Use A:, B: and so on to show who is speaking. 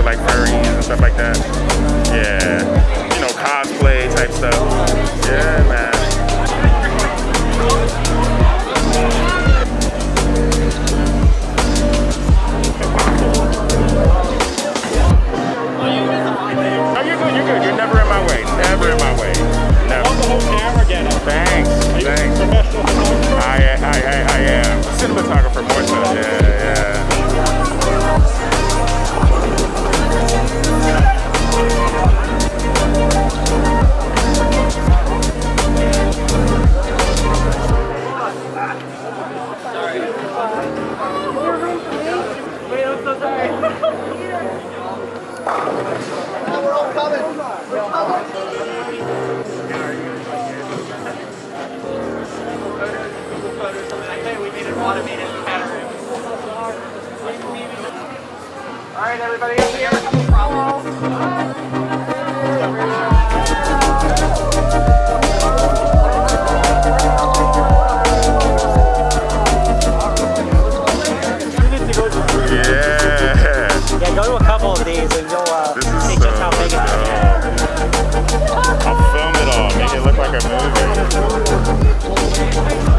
A: like furries and stuff like that. Yeah, you know, cosplay type stuff. Yeah, man. Oh, you're good, you're good. You're never in my way. Never in my way. Never.
B: Want the whole camera, get it.
A: Thanks. Thanks. I am. Cinematographer more so. Yeah.
B: Alright, everybody up here, a couple problems. Yeah, go to a couple of these and you'll see just how big it is.
A: I'll film it all, make it look like a movie.